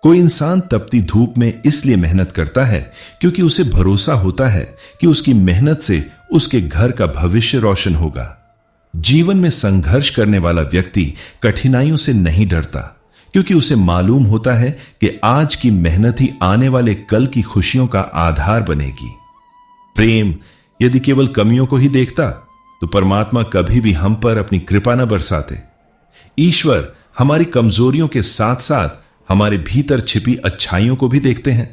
कोई इंसान तपती धूप में इसलिए मेहनत करता है क्योंकि उसे भरोसा होता है कि उसकी मेहनत से उसके घर का भविष्य रोशन होगा। जीवन में संघर्ष करने वाला व्यक्ति कठिनाइयों से नहीं डरता क्योंकि उसे मालूम होता है कि आज की मेहनत ही आने वाले कल की खुशियों का आधार बनेगी। प्रेम यदि केवल कमियों को ही देखता तो परमात्मा कभी भी हम पर अपनी कृपा न बरसाते। ईश्वर हमारी कमजोरियों के साथ साथ हमारे भीतर छिपी अच्छाइयों को भी देखते हैं।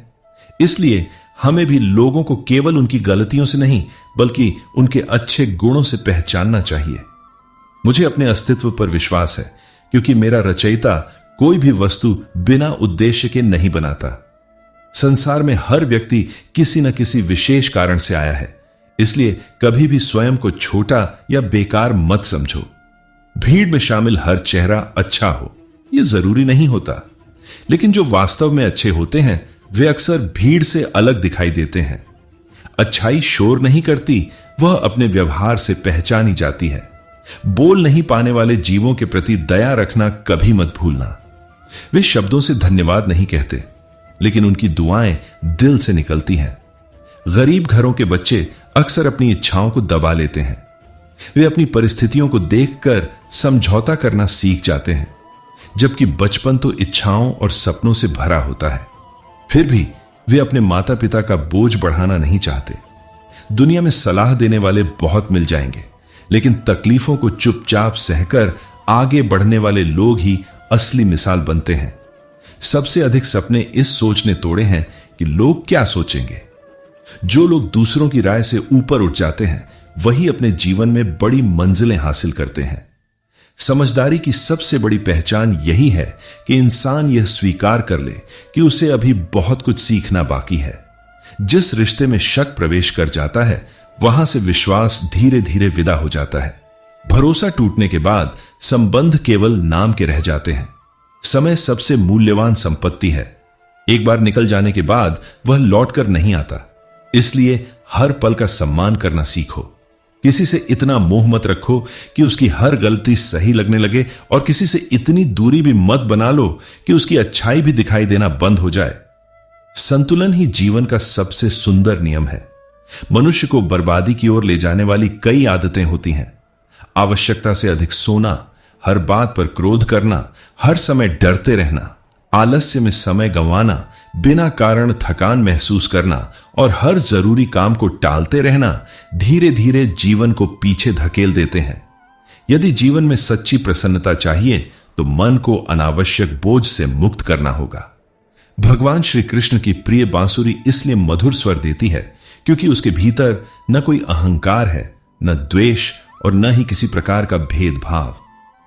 इसलिए हमें भी लोगों को केवल उनकी गलतियों से नहीं बल्कि उनके अच्छे गुणों से पहचानना चाहिए। मुझे अपने अस्तित्व पर विश्वास है क्योंकि मेरा रचयिता कोई भी वस्तु बिना उद्देश्य के नहीं बनाता। संसार में हर व्यक्ति किसी न किसी विशेष कारण से आया है, इसलिए कभी भी स्वयं को छोटा या बेकार मत समझो। भीड़ में शामिल हर चेहरा अच्छा हो यह जरूरी नहीं होता, लेकिन जो वास्तव में अच्छे होते हैं वे अक्सर भीड़ से अलग दिखाई देते हैं। अच्छाई शोर नहीं करती, वह अपने व्यवहार से पहचानी जाती है। बोल नहीं पाने वाले जीवों के प्रति दया रखना कभी मत भूलना। वे शब्दों से धन्यवाद नहीं कहते, लेकिन उनकी दुआएं दिल से निकलती हैं। गरीब घरों के बच्चे अक्सर अपनी इच्छाओं को दबा लेते हैं। वे अपनी परिस्थितियों को देखकर समझौता करना सीख जाते हैं, जबकि बचपन तो इच्छाओं और सपनों से भरा होता है। फिर भी वे अपने माता पिता का बोझ बढ़ाना नहीं चाहते। दुनिया में सलाह देने वाले बहुत मिल जाएंगे, लेकिन तकलीफों को चुपचाप सहकर आगे बढ़ने वाले लोग ही असली मिसाल बनते हैं। सबसे अधिक सपने इस सोच ने तोड़े हैं कि लोग क्या सोचेंगे। जो लोग दूसरों की राय से ऊपर उठ जाते हैं वही अपने जीवन में बड़ी मंजिलें हासिल करते हैं। समझदारी की सबसे बड़ी पहचान यही है कि इंसान यह स्वीकार कर ले कि उसे अभी बहुत कुछ सीखना बाकी है। जिस रिश्ते में शक प्रवेश कर जाता है वहां से विश्वास धीरे धीरे विदा हो जाता है। भरोसा टूटने के बाद संबंध केवल नाम के रह जाते हैं। समय सबसे मूल्यवान संपत्ति है। एक बार निकल जाने के बाद वह लौटकर नहीं आता, इसलिए हर पल का सम्मान करना सीखो। किसी से इतना मोह मत रखो कि उसकी हर गलती सही लगने लगे, और किसी से इतनी दूरी भी मत बना लो कि उसकी अच्छाई भी दिखाई देना बंद हो जाए। संतुलन ही जीवन का सबसे सुंदर नियम है। मनुष्य को बर्बादी की ओर ले जाने वाली कई आदतें होती हैं। आवश्यकता से अधिक सोना, हर बात पर क्रोध करना, हर समय डरते रहना, आलस्य में समय गंवाना, बिना कारण थकान महसूस करना और हर जरूरी काम को टालते रहना धीरे धीरे जीवन को पीछे धकेल देते हैं। यदि जीवन में सच्ची प्रसन्नता चाहिए तो मन को अनावश्यक बोझ से मुक्त करना होगा। भगवान श्री कृष्ण की प्रिय बांसुरी इसलिए मधुर स्वर देती है क्योंकि उसके भीतर न कोई अहंकार है, न द्वेष और न ही किसी प्रकार का भेदभाव।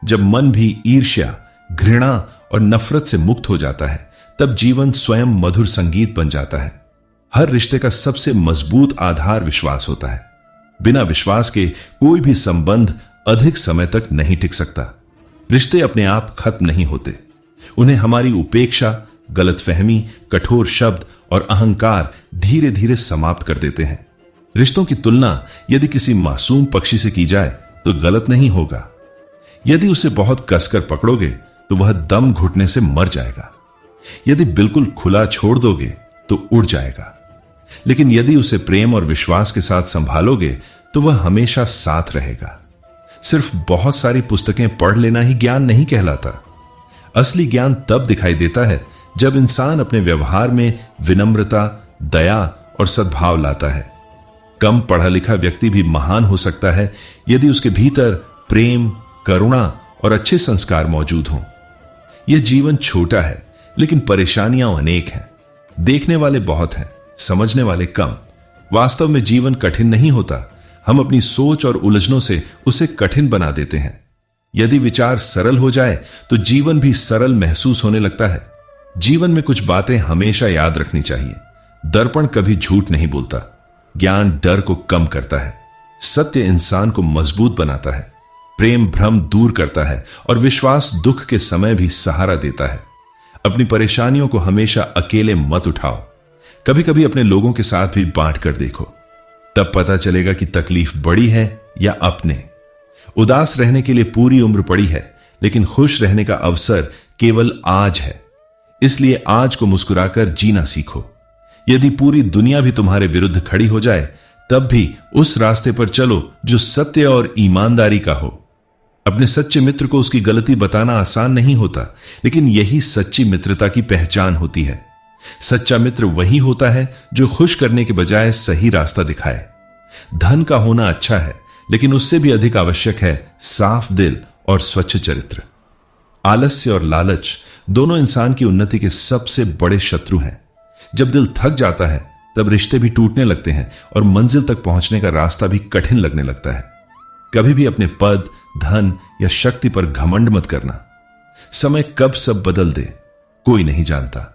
जब मन भी ईर्ष्या, घृणा और नफरत से मुक्त हो जाता है तब जीवन स्वयं मधुर संगीत बन जाता है। हर रिश्ते का सबसे मजबूत आधार विश्वास होता है। बिना विश्वास के कोई भी संबंध अधिक समय तक नहीं टिक सकता। रिश्ते अपने आप खत्म नहीं होते, उन्हें हमारी उपेक्षा, गलतफहमी, कठोर शब्द और अहंकार धीरे धीरे समाप्त कर देते हैं। रिश्तों की तुलना यदि किसी मासूम पक्षी से की जाए तो गलत नहीं होगा। यदि उसे बहुत कसकर पकड़ोगे तो वह दम घुटने से मर जाएगा। यदि बिल्कुल खुला छोड़ दोगे तो उड़ जाएगा, लेकिन यदि उसे प्रेम और विश्वास के साथ संभालोगे तो वह हमेशा साथ रहेगा। सिर्फ बहुत सारी पुस्तकें पढ़ लेना ही ज्ञान नहीं कहलाता। असली ज्ञान तब दिखाई देता है जब इंसान अपने व्यवहार में विनम्रता, दया और सद्भाव लाता है। कम पढ़ा लिखा व्यक्ति भी महान हो सकता है यदि उसके भीतर प्रेम, करुणा और अच्छे संस्कार मौजूद हों। यह जीवन छोटा है लेकिन परेशानियां अनेक हैं। देखने वाले बहुत हैं, समझने वाले कम। वास्तव में जीवन कठिन नहीं होता, हम अपनी सोच और उलझनों से उसे कठिन बना देते हैं। यदि विचार सरल हो जाए तो जीवन भी सरल महसूस होने लगता है। जीवन में कुछ बातें हमेशा याद रखनी चाहिए। दर्पण कभी झूठ नहीं बोलता, ज्ञान डर को कम करता है, सत्य इंसान को मजबूत बनाता है, प्रेम भ्रम दूर करता है और विश्वास दुख के समय भी सहारा देता है। अपनी परेशानियों को हमेशा अकेले मत उठाओ, कभी कभी अपने लोगों के साथ भी बांट कर देखो, तब पता चलेगा कि तकलीफ बड़ी है या अपने। उदास रहने के लिए पूरी उम्र पड़ी है, लेकिन खुश रहने का अवसर केवल आज है। इसलिए आज को मुस्कुराकर जीना सीखो। यदि पूरी दुनिया भी तुम्हारे विरुद्ध खड़ी हो जाए, तब भी उस रास्ते पर चलो जो सत्य और ईमानदारी का हो। अपने सच्चे मित्र को उसकी गलती बताना आसान नहीं होता, लेकिन यही सच्ची मित्रता की पहचान होती है। सच्चा मित्र वही होता है जो खुश करने के बजाय सही रास्ता दिखाए। धन का होना अच्छा है, लेकिन उससे भी अधिक आवश्यक है साफ दिल और स्वच्छ चरित्र। आलस्य और लालच दोनों इंसान की उन्नति के सबसे बड़े शत्रु हैं। जब दिल थक जाता है, तब रिश्ते भी टूटने लगते हैं और मंजिल तक पहुंचने का रास्ता भी कठिन लगने लगता है। कभी भी अपने पद, धन या शक्ति पर घमंड मत करना। समय कब सब बदल दे, कोई नहीं जानता।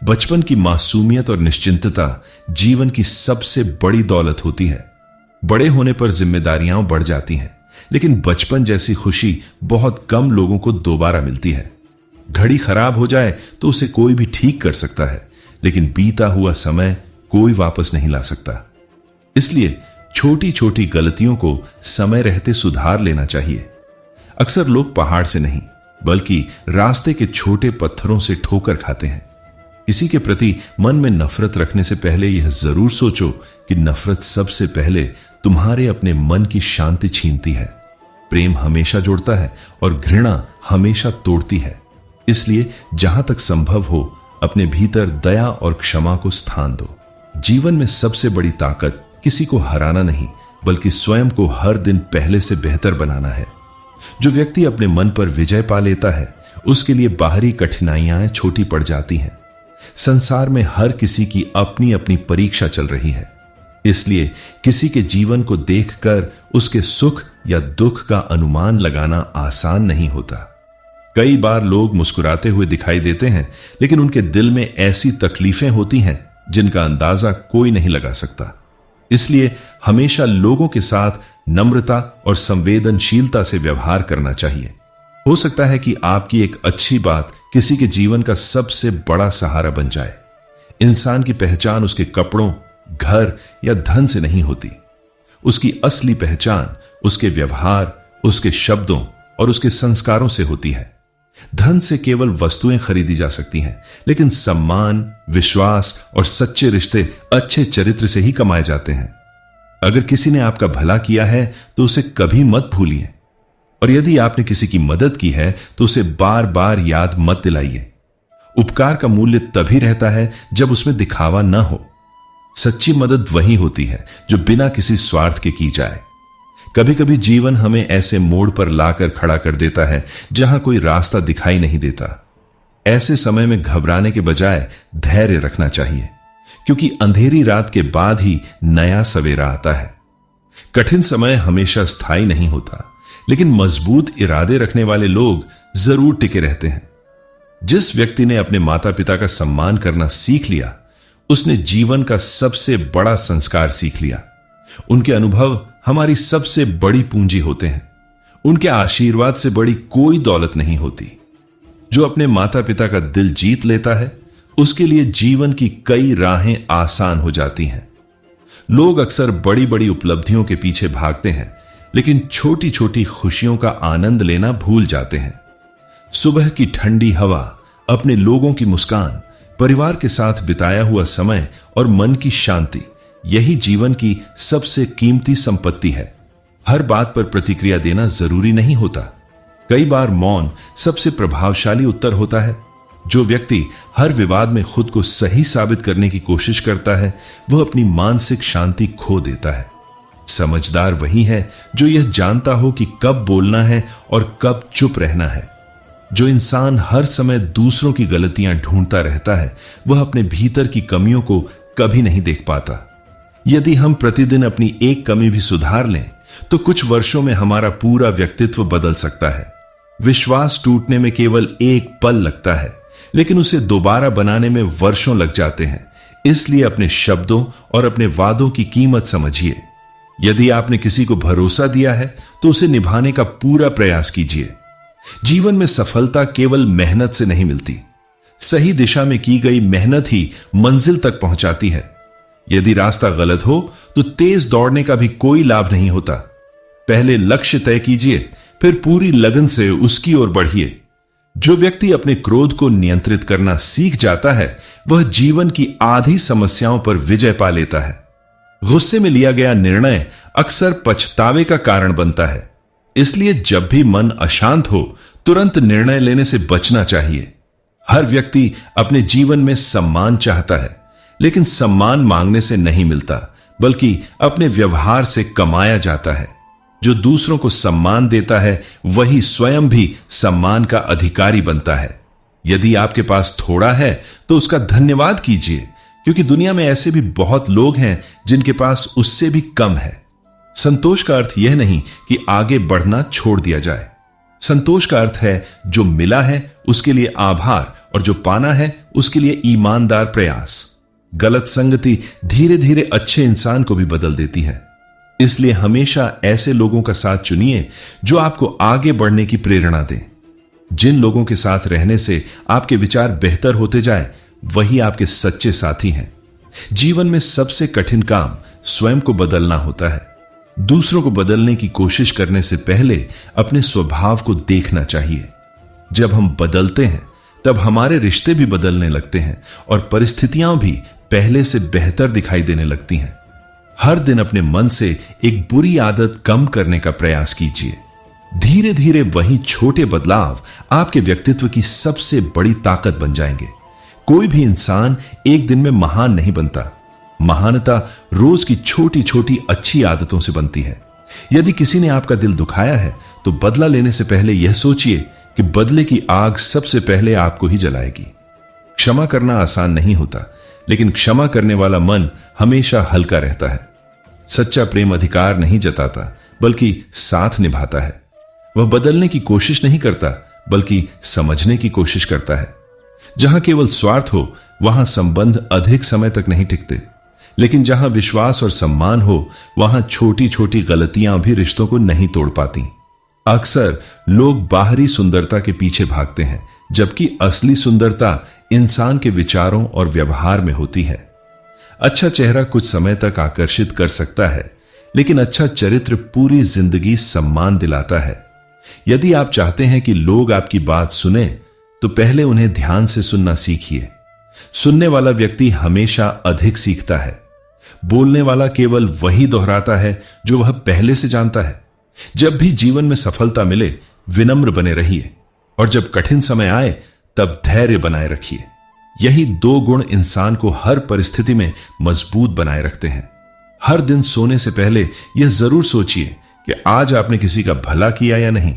बचपन की मासूमियत और निश्चिंतता जीवन की सबसे बड़ी दौलत होती है। बड़े होने पर जिम्मेदारियां बढ़ जाती हैं, लेकिन बचपन जैसी खुशी बहुत कम लोगों को दोबारा मिलती है। घड़ी खराब हो जाए तो उसे कोई भी ठीक कर सकता है, लेकिन बीता हुआ समय कोई वापस नहीं ला सकता। इसलिए छोटी छोटी गलतियों को समय रहते सुधार लेना चाहिए। अक्सर लोग पहाड़ से नहीं, बल्कि रास्ते के छोटे पत्थरों से ठोकर खाते हैं। किसी के प्रति मन में नफरत रखने से पहले यह जरूर सोचो कि नफरत सबसे पहले तुम्हारे अपने मन की शांति छीनती है। प्रेम हमेशा जोड़ता है और घृणा हमेशा तोड़ती है। इसलिए जहां तक संभव हो, अपने भीतर दया और क्षमा को स्थान दो। जीवन में सबसे बड़ी ताकत किसी को हराना नहीं, बल्कि स्वयं को हर दिन पहले से बेहतर बनाना है। जो व्यक्ति अपने मन पर विजय पा लेता है, उसके लिए बाहरी कठिनाइयां छोटी पड़ जाती हैं। संसार में हर किसी की अपनी अपनी परीक्षा चल रही है, इसलिए किसी के जीवन को देखकर उसके सुख या दुख का अनुमान लगाना आसान नहीं होता। कई बार लोग मुस्कुराते हुए दिखाई देते हैं, लेकिन उनके दिल में ऐसी तकलीफें होती हैं जिनका अंदाजा कोई नहीं लगा सकता। इसलिए हमेशा लोगों के साथ नम्रता और संवेदनशीलता से व्यवहार करना चाहिए। हो सकता है कि आपकी एक अच्छी बात किसी के जीवन का सबसे बड़ा सहारा बन जाए। इंसान की पहचान उसके कपड़ों, घर या धन से नहीं होती। उसकी असली पहचान उसके व्यवहार, उसके शब्दों और उसके संस्कारों से होती है। धन से केवल वस्तुएं खरीदी जा सकती हैं, लेकिन सम्मान, विश्वास और सच्चे रिश्ते अच्छे चरित्र से ही कमाए जाते हैं। अगर किसी ने आपका भला किया है तो उसे कभी मत भूलिए, और यदि आपने किसी की मदद की है तो उसे बार बार याद मत दिलाइए। उपकार का मूल्य तभी रहता है जब उसमें दिखावा न हो। सच्ची मदद वही होती है जो बिना किसी स्वार्थ के की जाए। कभी कभी जीवन हमें ऐसे मोड़ पर लाकर खड़ा कर देता है जहां कोई रास्ता दिखाई नहीं देता। ऐसे समय में घबराने के बजाय धैर्य रखना चाहिए, क्योंकि अंधेरी रात के बाद ही नया सवेरा आता है। कठिन समय हमेशा स्थायी नहीं होता, लेकिन मजबूत इरादे रखने वाले लोग जरूर टिके रहते हैं। जिस व्यक्ति ने अपने माता पिता का सम्मान करना सीख लिया, उसने जीवन का सबसे बड़ा संस्कार सीख लिया। उनके अनुभव हमारी सबसे बड़ी पूंजी होते हैं। उनके आशीर्वाद से बड़ी कोई दौलत नहीं होती। जो अपने माता पिता का दिल जीत लेता है, उसके लिए जीवन की कई राहें आसान हो जाती हैं। लोग अक्सर बड़ी बड़ी उपलब्धियों के पीछे भागते हैं, लेकिन छोटी छोटी खुशियों का आनंद लेना भूल जाते हैं। सुबह की ठंडी हवा, अपने लोगों की मुस्कान, परिवार के साथ बिताया हुआ समय और मन की शांति, यही जीवन की सबसे कीमती संपत्ति है। हर बात पर प्रतिक्रिया देना जरूरी नहीं होता। कई बार मौन सबसे प्रभावशाली उत्तर होता है। जो व्यक्ति हर विवाद में खुद को सही साबित करने की कोशिश करता है, वह अपनी मानसिक शांति खो देता है। समझदार वही है जो यह जानता हो कि कब बोलना है और कब चुप रहना है। जो इंसान हर समय दूसरों की गलतियां ढूंढता रहता है, वह अपने भीतर की कमियों को कभी नहीं देख पाता। यदि हम प्रतिदिन अपनी एक कमी भी सुधार लें, तो कुछ वर्षों में हमारा पूरा व्यक्तित्व बदल सकता है। विश्वास टूटने में केवल एक पल लगता है, लेकिन उसे दोबारा बनाने में वर्षों लग जाते हैं। इसलिए अपने शब्दों और अपने वादों की कीमत समझिए। यदि आपने किसी को भरोसा दिया है, तो उसे निभाने का पूरा प्रयास कीजिए। जीवन में सफलता केवल मेहनत से नहीं मिलती। सही दिशा में की गई मेहनत ही मंजिल तक पहुंचाती है। यदि रास्ता गलत हो तो तेज दौड़ने का भी कोई लाभ नहीं होता। पहले लक्ष्य तय कीजिए, फिर पूरी लगन से उसकी ओर बढ़िए। जो व्यक्ति अपने क्रोध को नियंत्रित करना सीख जाता है वह जीवन की आधी समस्याओं पर विजय पा लेता है। गुस्से में लिया गया निर्णय अक्सर पछतावे का कारण बनता है। इसलिए जब भी मन अशांत हो तुरंत निर्णय लेने से बचना चाहिए। हर व्यक्ति अपने जीवन में सम्मान चाहता है, लेकिन सम्मान मांगने से नहीं मिलता बल्कि अपने व्यवहार से कमाया जाता है। जो दूसरों को सम्मान देता है वही स्वयं भी सम्मान का अधिकारी बनता है। यदि आपके पास थोड़ा है तो उसका धन्यवाद कीजिए, क्योंकि दुनिया में ऐसे भी बहुत लोग हैं जिनके पास उससे भी कम है। संतोष का अर्थ यह नहीं कि आगे बढ़ना छोड़ दिया जाए। संतोष का अर्थ है जो मिला है उसके लिए आभार और जो पाना है उसके लिए ईमानदार प्रयास। गलत संगति धीरे धीरे अच्छे इंसान को भी बदल देती है। इसलिए हमेशा ऐसे लोगों का साथ चुनिए जो आपको आगे बढ़ने की प्रेरणा दें। जिन लोगों के साथ रहने से आपके विचार बेहतर होते जाए वही आपके सच्चे साथी हैं। जीवन में सबसे कठिन काम स्वयं को बदलना होता है। दूसरों को बदलने की कोशिश करने से पहले अपने स्वभाव को देखना चाहिए। जब हम बदलते हैं तब हमारे रिश्ते भी बदलने लगते हैं और परिस्थितियां भी पहले से बेहतर दिखाई देने लगती हैं। हर दिन अपने मन से एक बुरी आदत कम करने का प्रयास कीजिए। धीरे धीरे वही छोटे बदलाव आपके व्यक्तित्व की सबसे बड़ी ताकत बन जाएंगे। कोई भी इंसान एक दिन में महान नहीं बनता। महानता रोज की छोटी छोटी अच्छी आदतों से बनती है। यदि किसी ने आपका दिल दुखाया है तो बदला लेने से पहले यह सोचिए कि बदले की आग सबसे पहले आपको ही जलाएगी। क्षमा करना आसान नहीं होता, लेकिन क्षमा करने वाला मन हमेशा हल्का रहता है। सच्चा प्रेम अधिकार नहीं जताता बल्कि साथ निभाता है। वह बदलने की कोशिश नहीं करता बल्कि समझने की कोशिश करता है। जहां केवल स्वार्थ हो वहां संबंध अधिक समय तक नहीं टिकते, लेकिन जहां विश्वास और सम्मान हो वहां छोटी छोटी गलतियां भी रिश्तों को नहीं तोड़ पाती। अक्सर लोग बाहरी सुंदरता के पीछे भागते हैं, जबकि असली सुंदरता इंसान के विचारों और व्यवहार में होती है। अच्छा चेहरा कुछ समय तक आकर्षित कर सकता है, लेकिन अच्छा चरित्र पूरी जिंदगी सम्मान दिलाता है। यदि आप चाहते हैं कि लोग आपकी बात सुने तो पहले उन्हें ध्यान से सुनना सीखिए। सुनने वाला व्यक्ति हमेशा अधिक सीखता है। बोलने वाला केवल वही दोहराता है जो वह पहले से जानता है। जब भी जीवन में सफलता मिले विनम्र बने रहिए, और जब कठिन समय आए तब धैर्य बनाए रखिए। यही दो गुण इंसान को हर परिस्थिति में मजबूत बनाए रखते हैं। हर दिन सोने से पहले यह जरूर सोचिए कि आज आपने किसी का भला किया या नहीं।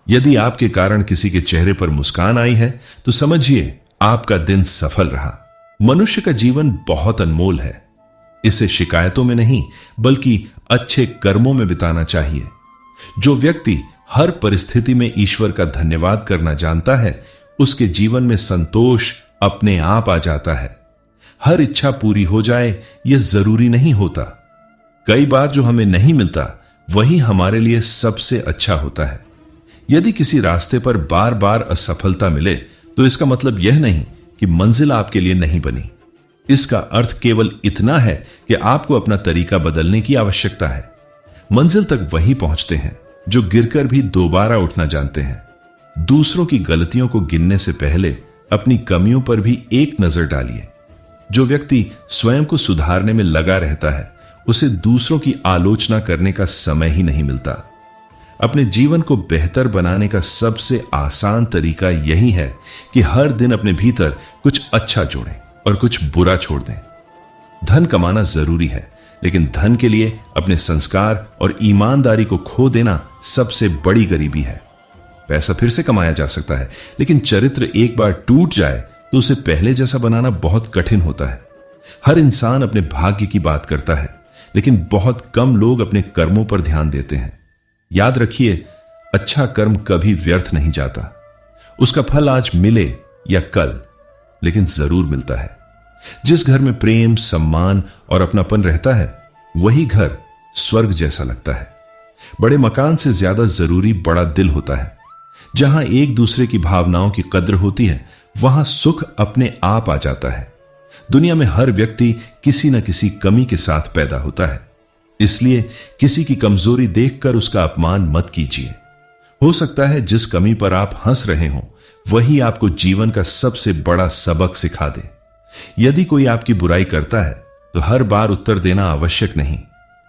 यदि आपके कारण किसी के चेहरे पर मुस्कान आई है तो समझिए आपका दिन सफल रहा। मनुष्य का जीवन बहुत अनमोल है। इसे शिकायतों में नहीं बल्कि अच्छे कर्मों में बिताना चाहिए। जो व्यक्ति हर परिस्थिति में ईश्वर का धन्यवाद करना जानता है उसके जीवन में संतोष अपने आप आ जाता है। हर इच्छा पूरी हो जाए यह जरूरी नहीं होता। कई बार जो हमें नहीं मिलता वही हमारे लिए सबसे अच्छा होता है। यदि किसी रास्ते पर बार बार असफलता मिले तो इसका मतलब यह नहीं कि मंजिल आपके लिए नहीं बनी। इसका अर्थ केवल इतना है कि आपको अपना तरीका बदलने की आवश्यकता है। मंजिल तक वही पहुंचते हैं जो गिरकर भी दोबारा उठना जानते हैं। दूसरों की गलतियों को गिनने से पहले अपनी कमियों पर भी एक नजर डालिए। जो व्यक्ति स्वयं को सुधारने में लगा रहता है उसे दूसरों की आलोचना करने का समय ही नहीं मिलता। अपने जीवन को बेहतर बनाने का सबसे आसान तरीका यही है कि हर दिन अपने भीतर कुछ अच्छा जोड़ें और कुछ बुरा छोड़ दें। धन कमाना जरूरी है, लेकिन धन के लिए अपने संस्कार और ईमानदारी को खो देना सबसे बड़ी गरीबी है। पैसा फिर से कमाया जा सकता है, लेकिन चरित्र एक बार टूट जाए तो उसे पहले जैसा बनाना बहुत कठिन होता है। हर इंसान अपने भाग्य की बात करता है, लेकिन बहुत कम लोग अपने कर्मों पर ध्यान देते हैं। याद रखिए, अच्छा कर्म कभी व्यर्थ नहीं जाता। उसका फल आज मिले या कल, लेकिन जरूर मिलता है। जिस घर में प्रेम, सम्मान और अपनापन रहता है वही घर स्वर्ग जैसा लगता है। बड़े मकान से ज्यादा जरूरी बड़ा दिल होता है। जहां एक दूसरे की भावनाओं की कद्र होती है वहां सुख अपने आप आ जाता है। दुनिया में हर व्यक्ति किसी न किसी कमी के साथ पैदा होता है, इसलिए किसी की कमजोरी देखकर उसका अपमान मत कीजिए। हो सकता है जिस कमी पर आप हंस रहे हो वही आपको जीवन का सबसे बड़ा सबक सिखा दे। यदि कोई आपकी बुराई करता है तो हर बार उत्तर देना आवश्यक नहीं,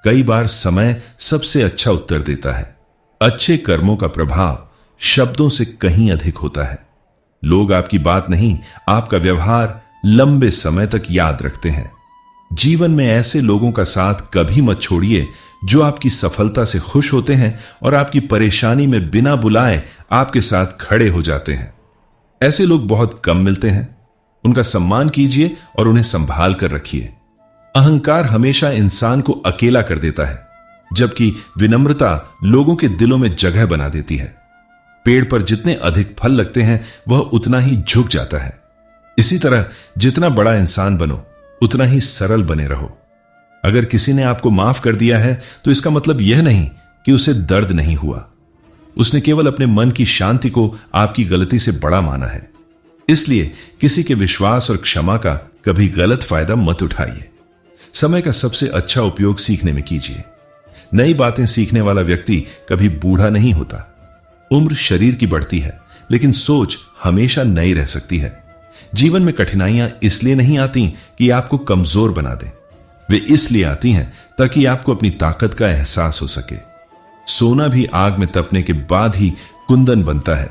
कई बार समय सबसे अच्छा उत्तर देता है। अच्छे कर्मों का प्रभाव शब्दों से कहीं अधिक होता है। लोग आपकी बात नहीं, आपका व्यवहार लंबे समय तक याद रखते हैं। जीवन में ऐसे लोगों का साथ कभी मत छोड़िए जो आपकी सफलता से खुश होते हैं और आपकी परेशानी में बिना बुलाए आपके साथ खड़े हो जाते हैं। ऐसे लोग बहुत कम मिलते हैं। उनका सम्मान कीजिए और उन्हें संभाल कर रखिए। अहंकार हमेशा इंसान को अकेला कर देता है, जबकि विनम्रता लोगों के दिलों में जगह बना देती है। पेड़ पर जितने अधिक फल लगते हैं वह उतना ही झुक जाता है। इसी तरह जितना बड़ा इंसान बनो उतना ही सरल बने रहो। अगर किसी ने आपको माफ कर दिया है तो इसका मतलब यह नहीं कि उसे दर्द नहीं हुआ। उसने केवल अपने मन की शांति को आपकी गलती से बड़ा माना है। इसलिए किसी के विश्वास और क्षमा का कभी गलत फायदा मत उठाइए। समय का सबसे अच्छा उपयोग सीखने में कीजिए। नई बातें सीखने वाला व्यक्ति कभी बूढ़ा नहीं होता। उम्र शरीर की बढ़ती है, लेकिन सोच हमेशा नई रह सकती है। जीवन में कठिनाइयां इसलिए नहीं आती कि आपको कमजोर बना दें, वे इसलिए आती हैं ताकि आपको अपनी ताकत का एहसास हो सके। सोना भी आग में तपने के बाद ही कुंदन बनता है।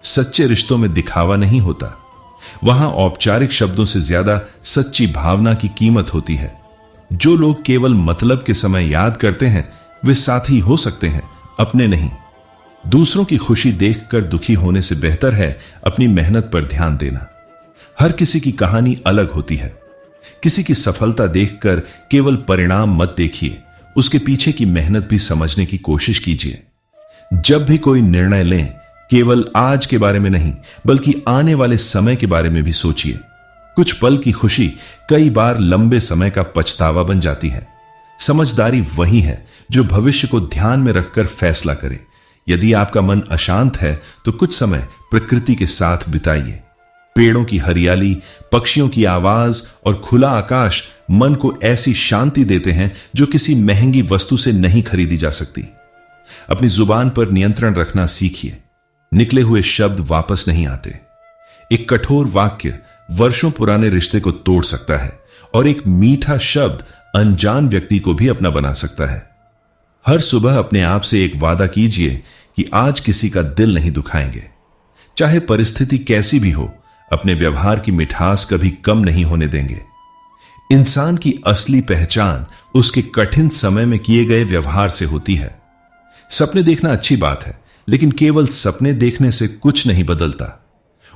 सच्चे रिश्तों में दिखावा नहीं होता, वहां औपचारिक शब्दों से ज्यादा सच्ची भावना की कीमत होती है। जो लोग केवल मतलब के समय याद करते हैं वे साथी हो सकते हैं, अपने नहीं। दूसरों की खुशी देखकर दुखी होने से बेहतर है अपनी मेहनत पर ध्यान देना। हर किसी की कहानी अलग होती है। किसी की सफलता देखकर केवल परिणाम मत देखिए, उसके पीछे की मेहनत भी समझने की कोशिश कीजिए। जब भी कोई निर्णय लें, केवल आज के बारे में नहीं बल्कि आने वाले समय के बारे में भी सोचिए। कुछ पल की खुशी कई बार लंबे समय का पछतावा बन जाती है। समझदारी वही है जो भविष्य को ध्यान में रखकर फैसला करे। यदि आपका मन अशांत है तो कुछ समय प्रकृति के साथ बिताइए। पेड़ों की हरियाली, पक्षियों की आवाज और खुला आकाश मन को ऐसी शांति देते हैं जो किसी महंगी वस्तु से नहीं खरीदी जा सकती। अपनी जुबान पर नियंत्रण रखना सीखिए। निकले हुए शब्द वापस नहीं आते। एक कठोर वाक्य वर्षों पुराने रिश्ते को तोड़ सकता है और एक मीठा शब्द अनजान व्यक्ति को भी अपना बना सकता है। हर सुबह अपने आप से एक वादा कीजिए कि आज किसी का दिल नहीं दुखाएंगे। चाहे परिस्थिति कैसी भी हो, अपने व्यवहार की मिठास कभी कम नहीं होने देंगे। इंसान की असली पहचान उसके कठिन समय में किए गए व्यवहार से होती है। सपने देखना अच्छी बात है, लेकिन केवल सपने देखने से कुछ नहीं बदलता।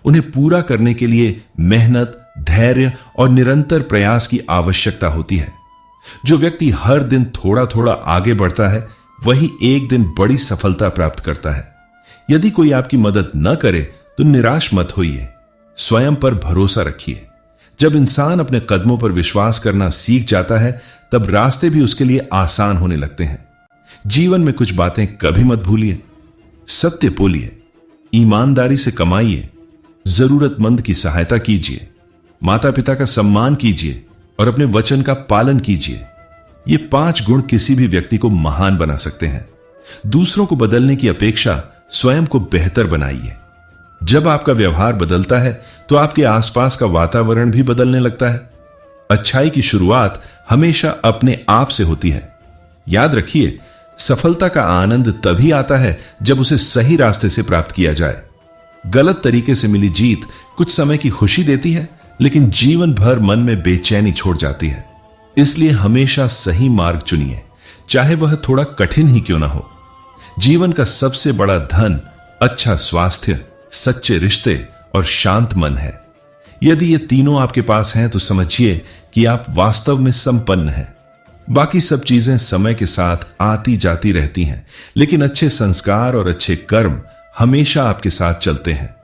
उन्हें पूरा करने के लिए मेहनत, धैर्य और निरंतर प्रयास की आवश्यकता होती है। जो व्यक्ति हर दिन थोड़ा थोड़ा आगे बढ़ता है वही एक दिन बड़ी सफलता प्राप्त करता है। यदि कोई आपकी मदद न करे तो निराश मत होइए, स्वयं पर भरोसा रखिए। जब इंसान अपने कदमों पर विश्वास करना सीख जाता है तब रास्ते भी उसके लिए आसान होने लगते हैं। जीवन में कुछ बातें कभी मत भूलिए। सत्य बोलिए, ईमानदारी से कमाइए, जरूरतमंद की सहायता कीजिए, माता पिता का सम्मान कीजिए और अपने वचन का पालन कीजिए। ये 5 गुण किसी भी व्यक्ति को महान बना सकते हैं। दूसरों को बदलने की अपेक्षा स्वयं को बेहतर बनाइए। जब आपका व्यवहार बदलता है तो आपके आसपास का वातावरण भी बदलने लगता है। अच्छाई की शुरुआत हमेशा अपने आप से होती है। याद रखिए, सफलता का आनंद तभी आता है जब उसे सही रास्ते से प्राप्त किया जाए। गलत तरीके से मिली जीत कुछ समय की खुशी देती है, लेकिन जीवन भर मन में बेचैनी छोड़ जाती है। इसलिए हमेशा सही मार्ग चुनिए, चाहे वह थोड़ा कठिन ही क्यों ना हो। जीवन का सबसे बड़ा धन अच्छा स्वास्थ्य, सच्चे रिश्ते और शांत मन है। यदि ये तीनों आपके पास हैं तो समझिए कि आप वास्तव में संपन्न हैं। बाकी सब चीजें समय के साथ आती जाती रहती हैं, लेकिन अच्छे संस्कार और अच्छे कर्म हमेशा आपके साथ चलते हैं।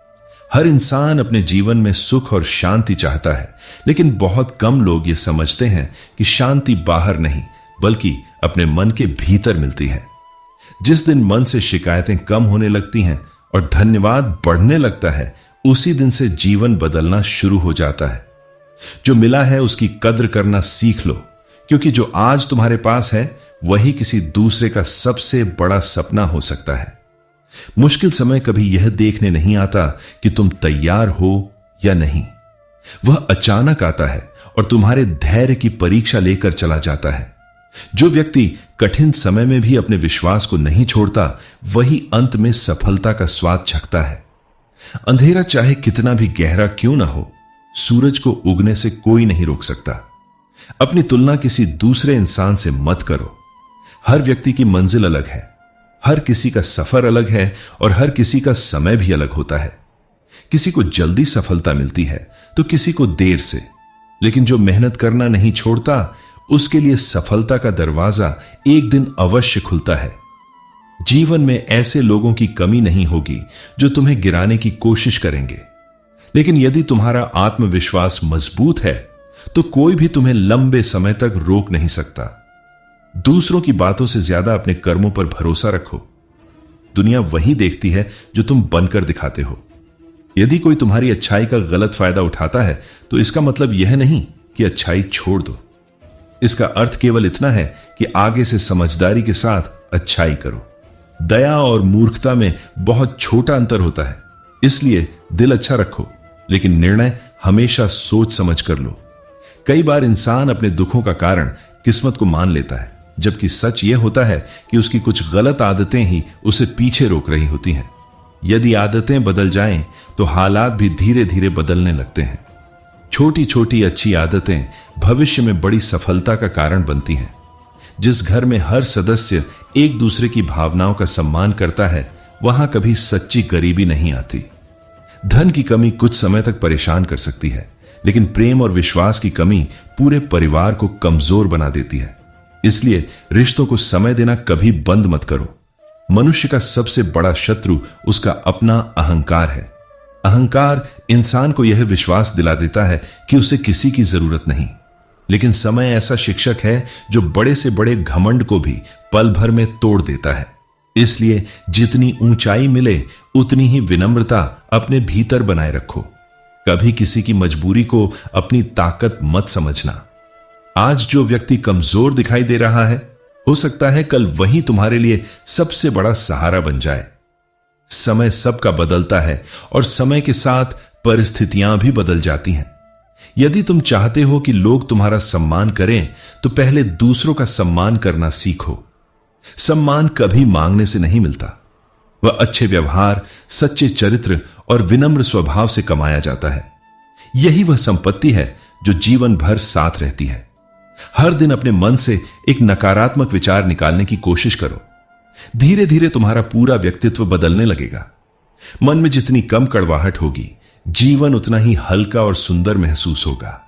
हर इंसान अपने जीवन में सुख और शांति चाहता है, लेकिन बहुत कम लोग ये समझते हैं कि शांति बाहर नहीं बल्कि अपने मन के भीतर मिलती है। जिस दिन मन से शिकायतें कम होने लगती हैं और धन्यवाद बढ़ने लगता है, उसी दिन से जीवन बदलना शुरू हो जाता है। जो मिला है उसकी कद्र करना सीख लो, क्योंकि जो आज तुम्हारे पास है वही किसी दूसरे का सबसे बड़ा सपना हो सकता है। मुश्किल समय कभी यह देखने नहीं आता कि तुम तैयार हो या नहीं। वह अचानक आता है और तुम्हारे धैर्य की परीक्षा लेकर चला जाता है। जो व्यक्ति कठिन समय में भी अपने विश्वास को नहीं छोड़ता, वही अंत में सफलता का स्वाद चखता है। अंधेरा चाहे कितना भी गहरा क्यों ना हो, सूरज को उगने से कोई नहीं रोक सकता। अपनी तुलना किसी दूसरे इंसान से मत करो। हर व्यक्ति की मंजिल अलग है, हर किसी का सफर अलग है और हर किसी का समय भी अलग होता है। किसी को जल्दी सफलता मिलती है तो किसी को देर से, लेकिन जो मेहनत करना नहीं छोड़ता, उसके लिए सफलता का दरवाजा एक दिन अवश्य खुलता है। जीवन में ऐसे लोगों की कमी नहीं होगी जो तुम्हें गिराने की कोशिश करेंगे, लेकिन यदि तुम्हारा आत्मविश्वास मजबूत है तो कोई भी तुम्हें लंबे समय तक रोक नहीं सकता। दूसरों की बातों से ज्यादा अपने कर्मों पर भरोसा रखो। दुनिया वही देखती है जो तुम बनकर दिखाते हो। यदि कोई तुम्हारी अच्छाई का गलत फायदा उठाता है तो इसका मतलब यह नहीं कि अच्छाई छोड़ दो। इसका अर्थ केवल इतना है कि आगे से समझदारी के साथ अच्छाई करो। दया और मूर्खता में बहुत छोटा अंतर होता है, इसलिए दिल अच्छा रखो, लेकिन निर्णय हमेशा सोच समझ कर लो। कई बार इंसान अपने दुखों का कारण किस्मत को मान लेता है, जबकि सच यह होता है कि उसकी कुछ गलत आदतें ही उसे पीछे रोक रही होती हैं। यदि आदतें बदल जाएं तो हालात भी धीरे धीरे बदलने लगते हैं। छोटी छोटी अच्छी आदतें भविष्य में बड़ी सफलता का कारण बनती हैं। जिस घर में हर सदस्य एक दूसरे की भावनाओं का सम्मान करता है, वहां कभी सच्ची गरीबी नहीं आती। धन की कमी कुछ समय तक परेशान कर सकती है, लेकिन प्रेम और विश्वास की कमी पूरे परिवार को कमजोर बना देती है। इसलिए रिश्तों को समय देना कभी बंद मत करो। मनुष्य का सबसे बड़ा शत्रु उसका अपना अहंकार है। अहंकार इंसान को यह विश्वास दिला देता है कि उसे किसी की जरूरत नहीं, लेकिन समय ऐसा शिक्षक है जो बड़े से बड़े घमंड को भी पल भर में तोड़ देता है। इसलिए जितनी ऊंचाई मिले उतनी ही विनम्रता अपने भीतर बनाए रखो। कभी किसी की मजबूरी को अपनी ताकत मत समझना। आज जो व्यक्ति कमजोर दिखाई दे रहा है, हो सकता है कल वही तुम्हारे लिए सबसे बड़ा सहारा बन जाए। समय सबका बदलता है और समय के साथ परिस्थितियां भी बदल जाती हैं। यदि तुम चाहते हो कि लोग तुम्हारा सम्मान करें, तो पहले दूसरों का सम्मान करना सीखो। सम्मान कभी मांगने से नहीं मिलता, वह अच्छे व्यवहार, सच्चे चरित्र और विनम्र स्वभाव से कमाया जाता है। यही वह संपत्ति है जो जीवन भर साथ रहती है। हर दिन अपने मन से एक नकारात्मक विचार निकालने की कोशिश करो। धीरे धीरे तुम्हारा पूरा व्यक्तित्व बदलने लगेगा। मन में जितनी कम कड़वाहट होगी, जीवन उतना ही हल्का और सुंदर महसूस होगा।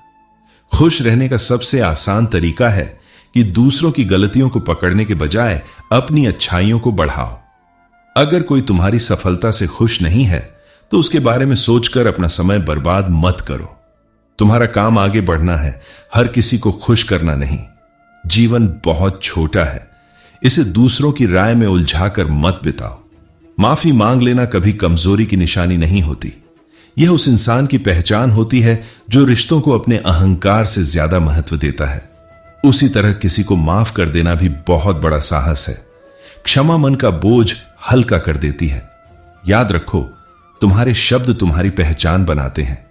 खुश रहने का सबसे आसान तरीका है कि दूसरों की गलतियों को पकड़ने के बजाय अपनी अच्छाइयों को बढ़ाओ। अगर कोई तुम्हारी सफलता से खुश नहीं है, तो उसके बारे में सोचकर अपना समय बर्बाद मत करो। तुम्हारा काम आगे बढ़ना है, हर किसी को खुश करना नहीं। जीवन बहुत छोटा है, इसे दूसरों की राय में उलझाकर मत बिताओ। माफी मांग लेना कभी कमजोरी की निशानी नहीं होती। यह उस इंसान की पहचान होती है जो रिश्तों को अपने अहंकार से ज्यादा महत्व देता है। उसी तरह किसी को माफ कर देना भी बहुत बड़ा साहस है। क्षमा मन का बोझ हल्का कर देती है। याद रखो, तुम्हारे शब्द तुम्हारी पहचान बनाते हैं।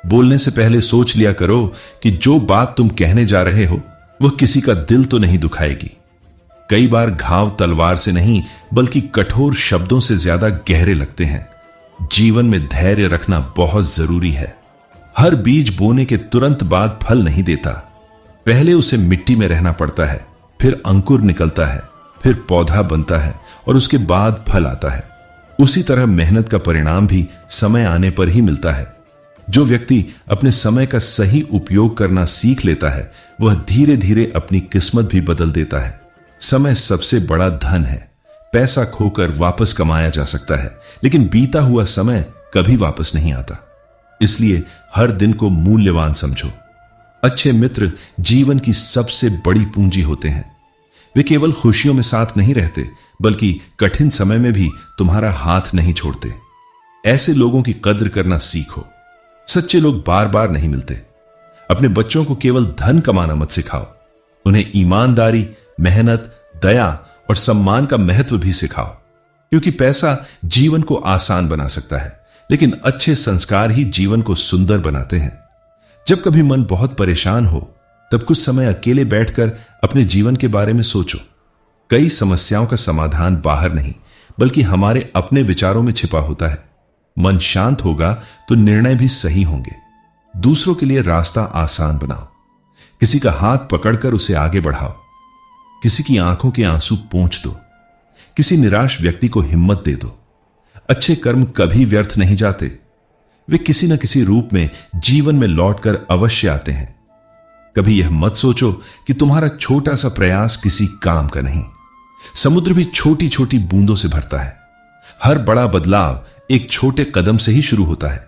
बोलने से पहले सोच लिया करो कि जो बात तुम कहने जा रहे हो वह किसी का दिल तो नहीं दुखाएगी। कई बार घाव तलवार से नहीं, बल्कि कठोर शब्दों से ज्यादा गहरे लगते हैं। जीवन में धैर्य रखना बहुत जरूरी है। हर बीज बोने के तुरंत बाद फल नहीं देता। पहले उसे मिट्टी में रहना पड़ता है, फिर अंकुर निकलता है, फिर पौधा बनता है और उसके बाद फल आता है। उसी तरह मेहनत का परिणाम भी समय आने पर ही मिलता है। जो व्यक्ति अपने समय का सही उपयोग करना सीख लेता है, वह धीरे धीरे अपनी किस्मत भी बदल देता है। समय सबसे बड़ा धन है। पैसा खोकर वापस कमाया जा सकता है, लेकिन बीता हुआ समय कभी वापस नहीं आता। इसलिए हर दिन को मूल्यवान समझो। अच्छे मित्र जीवन की सबसे बड़ी पूंजी होते हैं। वे केवल खुशियों में साथ नहीं रहते, बल्कि कठिन समय में भी तुम्हारा हाथ नहीं छोड़ते। ऐसे लोगों की कद्र करना सीखो। सच्चे लोग बार बार नहीं मिलते। अपने बच्चों को केवल धन कमाना मत सिखाओ, उन्हें ईमानदारी, मेहनत, दया और सम्मान का महत्व भी सिखाओ। क्योंकि पैसा जीवन को आसान बना सकता है, लेकिन अच्छे संस्कार ही जीवन को सुंदर बनाते हैं। जब कभी मन बहुत परेशान हो, तब कुछ समय अकेले बैठकर अपने जीवन के बारे में सोचो। कई समस्याओं का समाधान बाहर नहीं, बल्कि हमारे अपने विचारों में छिपा होता है। मन शांत होगा तो निर्णय भी सही होंगे। दूसरों के लिए रास्ता आसान बनाओ। किसी का हाथ पकड़कर उसे आगे बढ़ाओ। किसी की आंखों के आंसू पोंछ दो। किसी निराश व्यक्ति को हिम्मत दे दो। अच्छे कर्म कभी व्यर्थ नहीं जाते। वे किसी न किसी रूप में जीवन में लौटकर अवश्य आते हैं। कभी यह मत सोचो कि तुम्हारा छोटा सा प्रयास किसी काम का नहीं। समुद्र भी छोटी छोटी बूंदों से भरता है। हर बड़ा बदलाव एक छोटे कदम से ही शुरू होता है।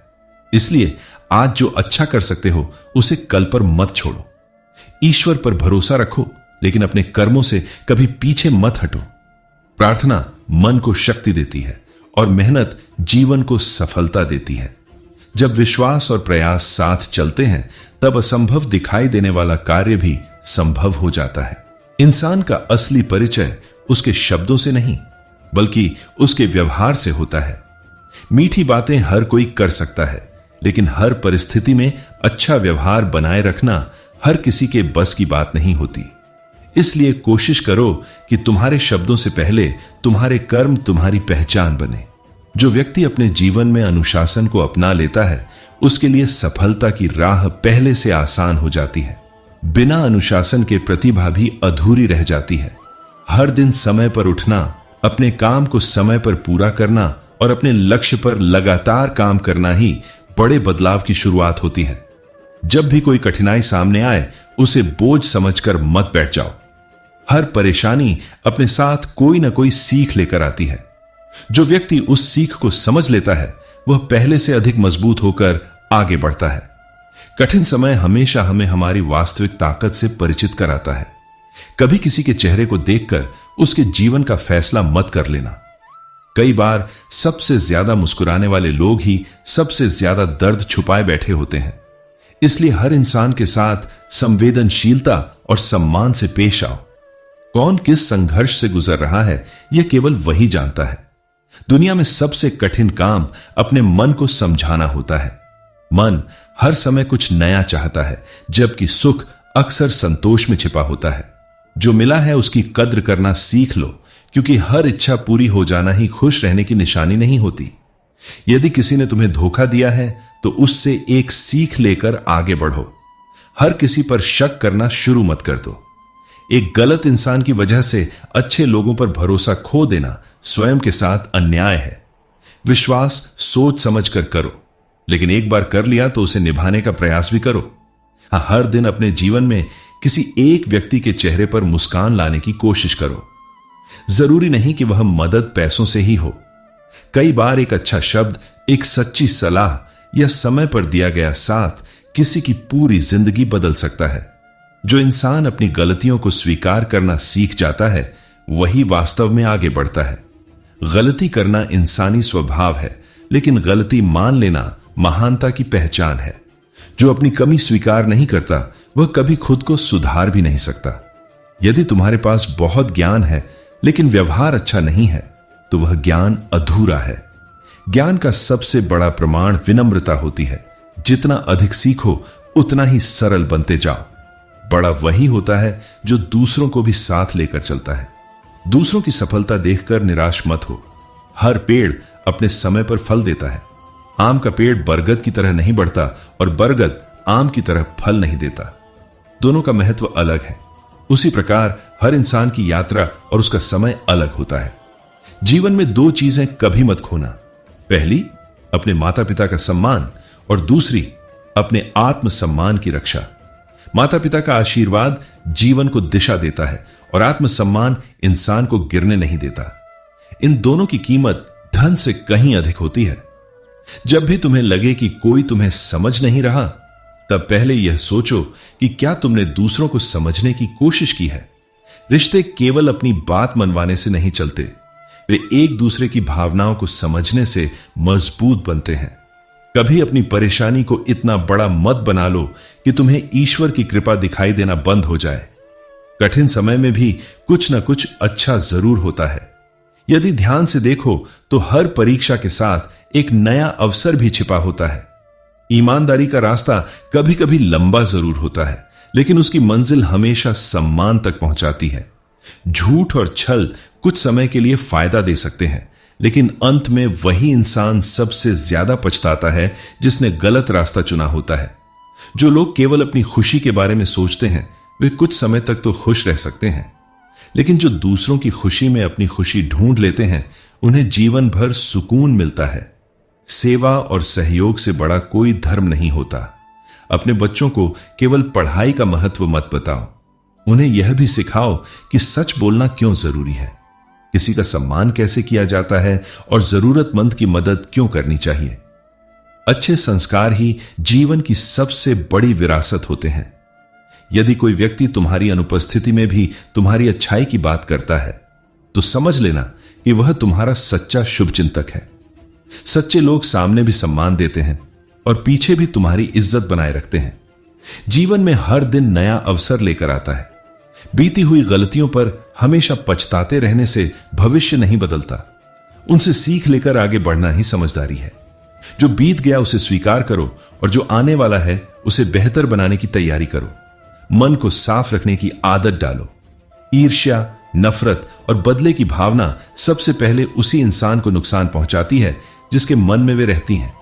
इसलिए आज जो अच्छा कर सकते हो उसे कल पर मत छोड़ो। ईश्वर पर भरोसा रखो, लेकिन अपने कर्मों से कभी पीछे मत हटो। प्रार्थना मन को शक्ति देती है और मेहनत जीवन को सफलता देती है। जब विश्वास और प्रयास साथ चलते हैं, तब असंभव दिखाई देने वाला कार्य भी संभव हो जाता है। इंसान का असली परिचय उसके शब्दों से नहीं, बल्कि उसके व्यवहार से होता है। मीठी बातें हर कोई कर सकता है, लेकिन हर परिस्थिति में अच्छा व्यवहार बनाए रखना हर किसी के बस की बात नहीं होती। इसलिए कोशिश करो कि तुम्हारे शब्दों से पहले तुम्हारे कर्म तुम्हारी पहचान बने। जो व्यक्ति अपने जीवन में अनुशासन को अपना लेता है, उसके लिए सफलता की राह पहले से आसान हो जाती है। बिना अनुशासन के प्रतिभा भी अधूरी रह जाती है। हर दिन समय पर उठना, अपने काम को समय पर पूरा करना और अपने लक्ष्य पर लगातार काम करना ही बड़े बदलाव की शुरुआत होती है। जब भी कोई कठिनाई सामने आए, उसे बोझ समझकर मत बैठ जाओ। हर परेशानी अपने साथ कोई ना कोई सीख लेकर आती है। जो व्यक्ति उस सीख को समझ लेता है, वह पहले से अधिक मजबूत होकर आगे बढ़ता है। कठिन समय हमेशा हमें हमारी वास्तविक ताकत से परिचित कराता है। कभी किसी के चेहरे को देखकर उसके जीवन का फैसला मत कर लेना। कई बार सबसे ज्यादा मुस्कुराने वाले लोग ही सबसे ज्यादा दर्द छुपाए बैठे होते हैं। इसलिए हर इंसान के साथ संवेदनशीलता और सम्मान से पेश आओ। कौन किस संघर्ष से गुजर रहा है, यह केवल वही जानता है। दुनिया में सबसे कठिन काम अपने मन को समझाना होता है। मन हर समय कुछ नया चाहता है, जबकि सुख अक्सर संतोष में छिपा होता है। जो मिला है उसकी कद्र करना सीख लो, क्योंकि हर इच्छा पूरी हो जाना ही खुश रहने की निशानी नहीं होती। यदि किसी ने तुम्हें धोखा दिया है, तो उससे एक सीख लेकर आगे बढ़ो। हर किसी पर शक करना शुरू मत कर दो। एक गलत इंसान की वजह से अच्छे लोगों पर भरोसा खो देना स्वयं के साथ अन्याय है। विश्वास सोच समझ कर करो, लेकिन एक बार कर लिया तो उसे निभाने का प्रयास भी करो। हाँ, हर दिन अपने जीवन में किसी एक व्यक्ति के चेहरे पर मुस्कान लाने की कोशिश करो। जरूरी नहीं कि वह मदद पैसों से ही हो। कई बार एक अच्छा शब्द, एक सच्ची सलाह या समय पर दिया गया साथ किसी की पूरी जिंदगी बदल सकता है। जो इंसान अपनी गलतियों को स्वीकार करना सीख जाता है, वही वास्तव में आगे बढ़ता है। गलती करना इंसानी स्वभाव है, लेकिन गलती मान लेना महानता की पहचान है। जो अपनी कमी स्वीकार नहीं करता, वह कभी खुद को सुधार भी नहीं सकता। यदि तुम्हारे पास बहुत ज्ञान है, लेकिन व्यवहार अच्छा नहीं है, तो वह ज्ञान अधूरा है। ज्ञान का सबसे बड़ा प्रमाण विनम्रता होती है। जितना अधिक सीखो, उतना ही सरल बनते जाओ। बड़ा वही होता है जो दूसरों को भी साथ लेकर चलता है। दूसरों की सफलता देखकर निराश मत हो। हर पेड़ अपने समय पर फल देता है। आम का पेड़ बरगद की तरह नहीं बढ़ता और बरगद आम की तरह फल नहीं देता। दोनों का महत्व अलग है। उसी प्रकार हर इंसान की यात्रा और उसका समय अलग होता है। जीवन में दो चीजें कभी मत खोना। पहली, अपने माता पिता का सम्मान, और दूसरी, अपने आत्म सम्मान की रक्षा। माता पिता का आशीर्वाद जीवन को दिशा देता है और आत्मसम्मान इंसान को गिरने नहीं देता। इन दोनों की कीमत धन से कहीं अधिक होती है। जब भी तुम्हें लगे कि कोई तुम्हें समझ नहीं रहा, तब पहले यह सोचो कि क्या तुमने दूसरों को समझने की कोशिश की है। रिश्ते केवल अपनी बात मनवाने से नहीं चलते, वे एक दूसरे की भावनाओं को समझने से मजबूत बनते हैं। कभी अपनी परेशानी को इतना बड़ा मत बना लो कि तुम्हें ईश्वर की कृपा दिखाई देना बंद हो जाए। कठिन समय में भी कुछ ना कुछ अच्छा जरूर होता है। यदि ध्यान से देखो तो हर परीक्षा के साथ एक नया अवसर भी छिपा होता है। ईमानदारी का रास्ता कभी कभी लंबा जरूर होता है, लेकिन उसकी मंजिल हमेशा सम्मान तक पहुंचाती है। झूठ और छल कुछ समय के लिए फायदा दे सकते हैं, लेकिन अंत में वही इंसान सबसे ज्यादा पछताता है जिसने गलत रास्ता चुना होता है। जो लोग केवल अपनी खुशी के बारे में सोचते हैं वे कुछ समय तक तो खुश रह सकते हैं, लेकिन जो दूसरों की खुशी में अपनी खुशी ढूंढ लेते हैं उन्हें जीवन भर सुकून मिलता है। सेवा और सहयोग से बड़ा कोई धर्म नहीं होता। अपने बच्चों को केवल पढ़ाई का महत्व मत बताओ, उन्हें यह भी सिखाओ कि सच बोलना क्यों जरूरी है, किसी का सम्मान कैसे किया जाता है और जरूरतमंद की मदद क्यों करनी चाहिए। अच्छे संस्कार ही जीवन की सबसे बड़ी विरासत होते हैं। यदि कोई व्यक्ति तुम्हारी अनुपस्थिति में भी तुम्हारी अच्छाई की बात करता है तो समझ लेना कि वह तुम्हारा सच्चा शुभचिंतक है। सच्चे लोग सामने भी सम्मान देते हैं और पीछे भी तुम्हारी इज्जत बनाए रखते हैं। जीवन में हर दिन नया अवसर लेकर आता है। बीती हुई गलतियों पर हमेशा पछताते रहने से भविष्य नहीं बदलता। उनसे सीख लेकर आगे बढ़ना ही समझदारी है। जो बीत गया उसे स्वीकार करो और जो आने वाला है उसे बेहतर बनाने की तैयारी करो। मन को साफ रखने की आदत डालो। ईर्ष्या, नफरत और बदले की भावना सबसे पहले उसी इंसान को नुकसान पहुंचाती है जिसके मन में वे रहती हैं।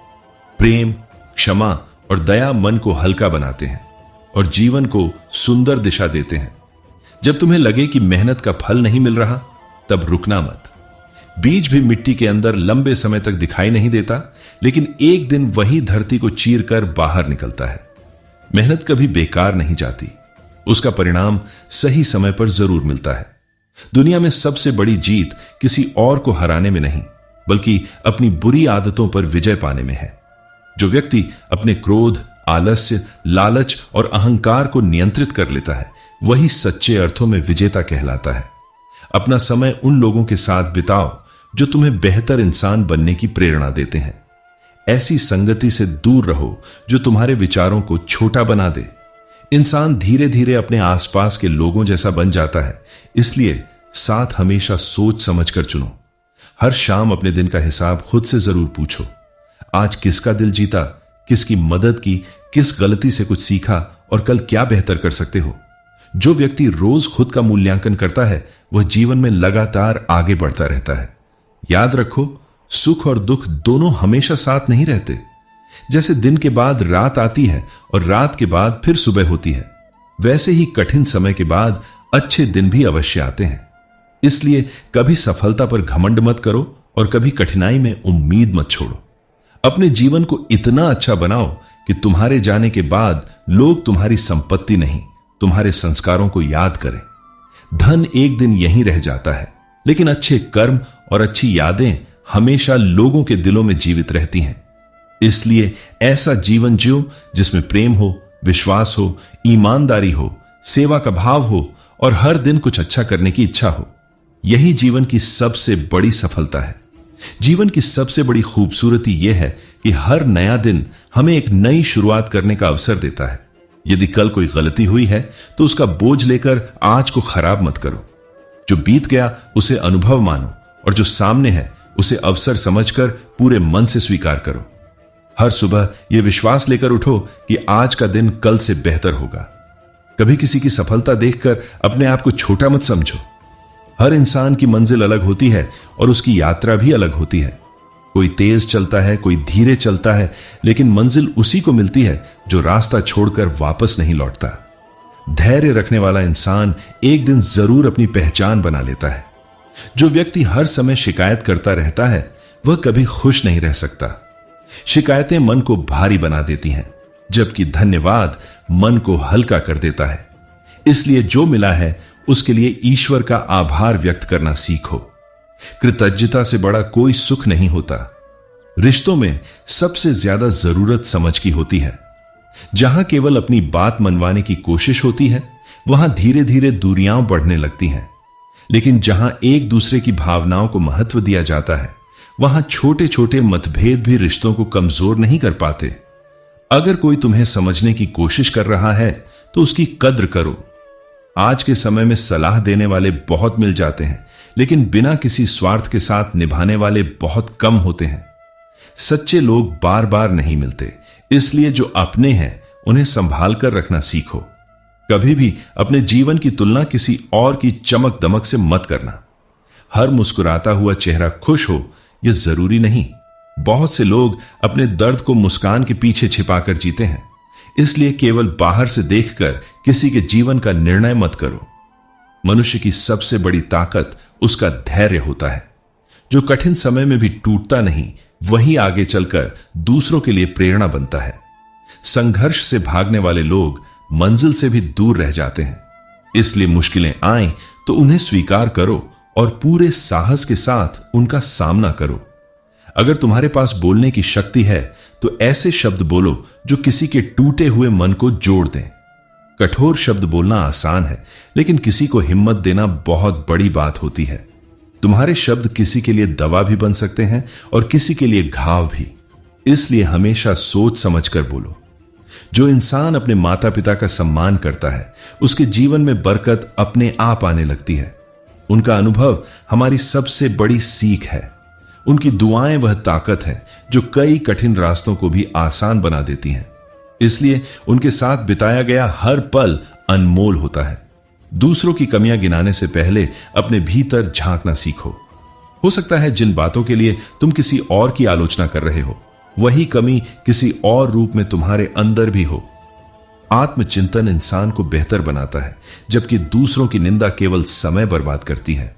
प्रेम, क्षमा और दया मन को हल्का बनाते हैं और जीवन को सुंदर दिशा देते हैं। जब तुम्हें लगे कि मेहनत का फल नहीं मिल रहा तब रुकना मत। बीज भी मिट्टी के अंदर लंबे समय तक दिखाई नहीं देता, लेकिन एक दिन वही धरती को चीरकर बाहर निकलता है। मेहनत कभी बेकार नहीं जाती, उसका परिणाम सही समय पर जरूर मिलता है। दुनिया में सबसे बड़ी जीत किसी और को हराने में नहीं, बल्कि अपनी बुरी आदतों पर विजय पाने में है। जो व्यक्ति अपने क्रोध, आलस्य, लालच और अहंकार को नियंत्रित कर लेता है वही सच्चे अर्थों में विजेता कहलाता है। अपना समय उन लोगों के साथ बिताओ जो तुम्हें बेहतर इंसान बनने की प्रेरणा देते हैं। ऐसी संगति से दूर रहो जो तुम्हारे विचारों को छोटा बना दे। इंसान धीरे धीरे अपने आसपास के लोगों जैसा बन जाता है, इसलिए साथ हमेशा सोच समझकर चुनो। हर शाम अपने दिन का हिसाब खुद से जरूर पूछो। आज किसका दिल जीता, किसकी मदद की, किस गलती से कुछ सीखा और कल क्या बेहतर कर सकते हो। जो व्यक्ति रोज खुद का मूल्यांकन करता है वह जीवन में लगातार आगे बढ़ता रहता है। याद रखो, सुख और दुख दोनों हमेशा साथ नहीं रहते। जैसे दिन के बाद रात आती है और रात के बाद फिर सुबह होती है, वैसे ही कठिन समय के बाद अच्छे दिन भी अवश्य आते हैं। इसलिए कभी सफलता पर घमंड मत करो और कभी कठिनाई में उम्मीद मत छोड़ो। अपने जीवन को इतना अच्छा बनाओ कि तुम्हारे जाने के बाद लोग तुम्हारी संपत्ति नहीं, तुम्हारे संस्कारों को याद करें। धन एक दिन यहीं रह जाता है, लेकिन अच्छे कर्म और अच्छी यादें हमेशा लोगों के दिलों में जीवित रहती हैं। इसलिए ऐसा जीवन जियो जिसमें प्रेम हो, विश्वास हो, ईमानदारी हो, सेवा का भाव हो और हर दिन कुछ अच्छा करने की इच्छा हो। यही जीवन की सबसे बड़ी सफलता है। जीवन की सबसे बड़ी खूबसूरती यह है कि हर नया दिन हमें एक नई शुरुआत करने का अवसर देता है। यदि कल कोई गलती हुई है तो उसका बोझ लेकर आज को खराब मत करो। जो बीत गया उसे अनुभव मानो और जो सामने है उसे अवसर समझकर पूरे मन से स्वीकार करो। हर सुबह यह विश्वास लेकर उठो कि आज का दिन कल से बेहतर होगा। कभी किसी की सफलता देखकर अपने आप को छोटा मत समझो। हर इंसान की मंजिल अलग होती है और उसकी यात्रा भी अलग होती है। कोई तेज चलता है, कोई धीरे चलता है, लेकिन मंजिल उसी को मिलती है जो रास्ता छोड़कर वापस नहीं लौटता। धैर्य रखने वाला इंसान एक दिन जरूर अपनी पहचान बना लेता है। जो व्यक्ति हर समय शिकायत करता रहता है वह कभी खुश नहीं रह सकता। शिकायतें मन को भारी बना देती हैं, जबकि धन्यवाद मन को हल्का कर देता है। इसलिए जो मिला है उसके लिए ईश्वर का आभार व्यक्त करना सीखो। कृतज्ञता से बड़ा कोई सुख नहीं होता। रिश्तों में सबसे ज्यादा जरूरत समझ की होती है। जहां केवल अपनी बात मनवाने की कोशिश होती है वहां धीरे धीरे दूरियां बढ़ने लगती हैं। लेकिन जहां एक दूसरे की भावनाओं को महत्व दिया जाता है वहां छोटे छोटे मतभेद भी रिश्तों को कमजोर नहीं कर पाते। अगर कोई तुम्हें समझने की कोशिश कर रहा है तो उसकी कद्र करो। आज के समय में सलाह देने वाले बहुत मिल जाते हैं, लेकिन बिना किसी स्वार्थ के साथ निभाने वाले बहुत कम होते हैं। सच्चे लोग बार बार नहीं मिलते, इसलिए जो अपने हैं उन्हें संभाल कर रखना सीखो। कभी भी अपने जीवन की तुलना किसी और की चमक दमक से मत करना। हर मुस्कुराता हुआ चेहरा खुश हो यह जरूरी नहीं। बहुत से लोग अपने दर्द को मुस्कान के पीछे छिपाकर जीते हैं, इसलिए केवल बाहर से देखकर किसी के जीवन का निर्णय मत करो। मनुष्य की सबसे बड़ी ताकत उसका धैर्य होता है। जो कठिन समय में भी टूटता नहीं, वही आगे चलकर दूसरों के लिए प्रेरणा बनता है। संघर्ष से भागने वाले लोग मंजिल से भी दूर रह जाते हैं। इसलिए मुश्किलें आएं तो उन्हें स्वीकार करो और पूरे साहस के साथ उनका सामना करो। अगर तुम्हारे पास बोलने की शक्ति है तो ऐसे शब्द बोलो जो किसी के टूटे हुए मन को जोड़ दें। कठोर शब्द बोलना आसान है, लेकिन किसी को हिम्मत देना बहुत बड़ी बात होती है। तुम्हारे शब्द किसी के लिए दवा भी बन सकते हैं और किसी के लिए घाव भी। इसलिए हमेशा सोच समझकर बोलो। जो इंसान अपने माता पिता का सम्मान करता है, उसके जीवन में बरकत अपने आप आने लगती है। उनका अनुभव हमारी सबसे बड़ी सीख है। उनकी दुआएं वह ताकत है जो कई कठिन रास्तों को भी आसान बना देती हैं। इसलिए उनके साथ बिताया गया हर पल अनमोल होता है। दूसरों की कमियां गिनाने से पहले अपने भीतर झांकना सीखो। हो सकता है जिन बातों के लिए तुम किसी और की आलोचना कर रहे हो, वही कमी किसी और रूप में तुम्हारे अंदर भी हो। आत्मचिंतन इंसान को बेहतर बनाता है, जबकि दूसरों की निंदा केवल समय बर्बाद करती है।